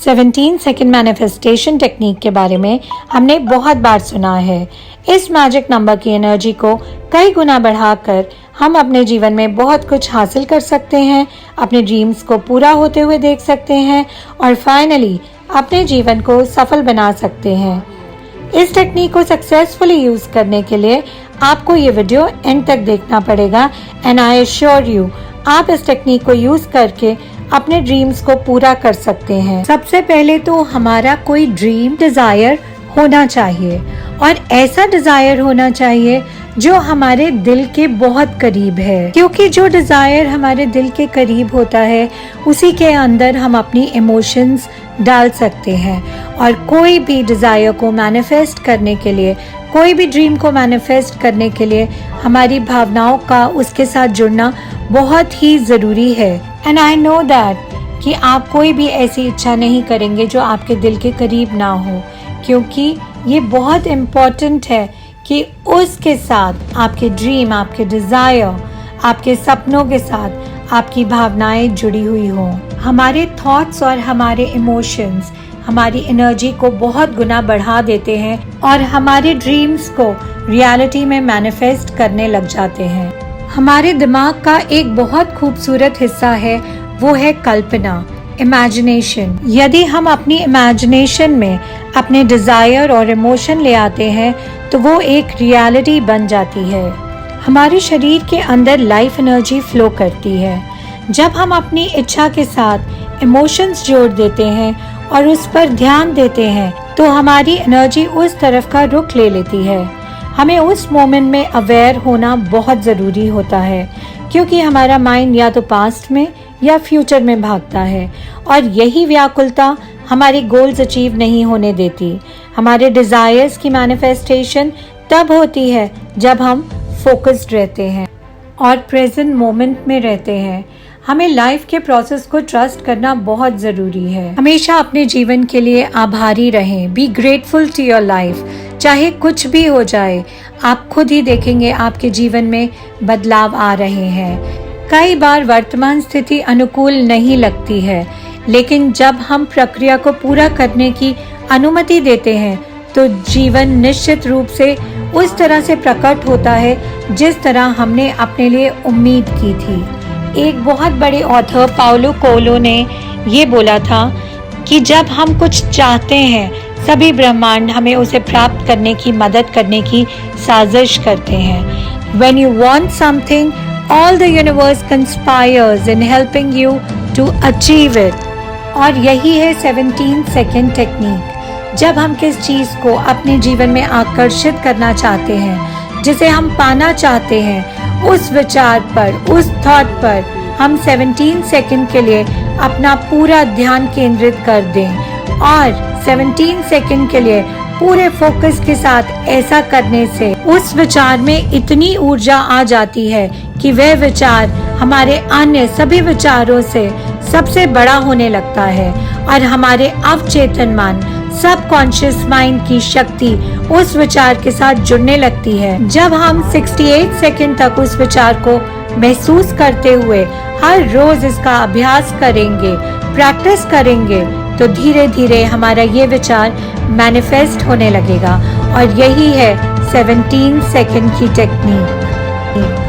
17 second manifestation technique के बारे में हमने बहुत बार सुना है। इस मैजिक नंबर की एनर्जी को कई गुना बढ़ाकर हम अपने जीवन में बहुत कुछ हासिल कर सकते हैं, अपने ड्रीम्स को पूरा होते हुए देख सकते हैं और फाइनली अपने जीवन को सफल बना सकते हैं। इस टेक्निक को सक्सेसफुली यूज करने के लिए आपको ये वीडियो एंड तक देखना पड़ेगा एंड आई एश्योर यू आप इस टेक्निक को यूज करके अपने ड्रीम्स को पूरा कर सकते हैं। सबसे पहले तो हमारा कोई ड्रीम डिजायर होना चाहिए और ऐसा डिजायर होना चाहिए जो हमारे दिल के बहुत करीब है, क्योंकि जो डिजायर हमारे दिल के करीब होता है उसी के अंदर हम अपनी इमोशंस डाल सकते हैं। और कोई भी डिजायर को मैनिफेस्ट करने के लिए, कोई भी ड्रीम को मैनिफेस्ट करने के लिए हमारी भावनाओं का उसके साथ जुड़ना बहुत ही जरूरी है। एंड आई नो दैट कि आप कोई भी ऐसी इच्छा नहीं करेंगे जो आपके दिल के करीब ना हो, क्योंकि ये बहुत इम्पोर्टेंट है कि उसके साथ आपके ड्रीम, आपके डिजायर, आपके सपनों के साथ आपकी भावनाएं जुड़ी हुई हों। हमारे थॉट्स और हमारे इमोशंस हमारी एनर्जी को बहुत गुना बढ़ा देते हैं और हमारे ड्रीम्स को रियलिटी में मैनिफेस्ट करने लग जाते हैं। हमारे दिमाग का एक बहुत खूबसूरत हिस्सा है, वो है कल्पना, इमेजिनेशन। यदि हम अपनी इमेजिनेशन में अपने डिजायर और इमोशन ले आते हैं तो वो एक रियलिटी बन जाती है। हमारे शरीर के अंदर लाइफ एनर्जी फ्लो करती है। जब हम अपनी इच्छा के साथ इमोशंस जोड़ देते हैं और उस पर ध्यान देते हैं तो हमारी एनर्जी उस तरफ का रुख ले लेती है। हमें उस मोमेंट में अवेयर होना बहुत ज़रूरी होता है, क्योंकि हमारा माइंड या तो पास्ट में या फ्यूचर में भागता है और यही व्याकुलता हमारे गोल्स अचीव नहीं होने देती। हमारे डिजायर्स की मैनिफेस्टेशन तब होती है जब हम फोकस्ड रहते हैं और प्रेजेंट मोमेंट में रहते हैं। हमें लाइफ के प्रोसेस को ट्रस्ट करना बहुत ज़रूरी है। हमेशा अपने जीवन के लिए आभारी रहें। Be grateful to your life. चाहे कुछ भी हो जाए, आप खुद ही देखेंगे आपके जीवन में बदलाव आ रहे हैं। कई बार वर्तमान स्थिति अनुकूल नहीं लगती है, लेकिन जब हम प्रक्रिया को पूरा करने की अनुमति देते हैं तो जीवन निश्चित रूप से उस तरह से प्रकट होता है जिस तरह हमने अपने लिए उम्मीद की थी। एक बहुत बड़े ऑथर पाउलो कोएल्हो ने ये बोला था कि जब हम कुछ चाहते हैं सभी ब्रह्मांड हमें उसे प्राप्त करने की मदद करने की साजिश करते हैं। When you want something, all the universe conspires in helping you to achieve it। और यही है 17 सेकंड टेक्निक। जब हम किस चीज को अपने जीवन में आकर्षित करना चाहते हैं, जिसे हम पाना चाहते हैं, उस विचार पर, उस थॉट पर हम 17 सेकंड के लिए अपना पूरा ध्यान केंद्रित कर दें और 17 सेकंड के लिए पूरे फोकस के साथ ऐसा करने से उस विचार में इतनी ऊर्जा आ जाती है कि वह विचार हमारे अन्य सभी विचारों से सबसे बड़ा होने लगता है और हमारे अवचेतन मन, सबकॉन्शियस माइंड की शक्ति उस विचार के साथ जुड़ने लगती है। जब हम 68 सेकंड तक उस विचार को महसूस करते हुए हर रोज इसका अभ्यास करेंगे, प्रैक्टिस करेंगे, तो धीरे धीरे हमारा ये विचार मैनिफेस्ट होने लगेगा। और यही है 17 सेकंड की टेक्निक।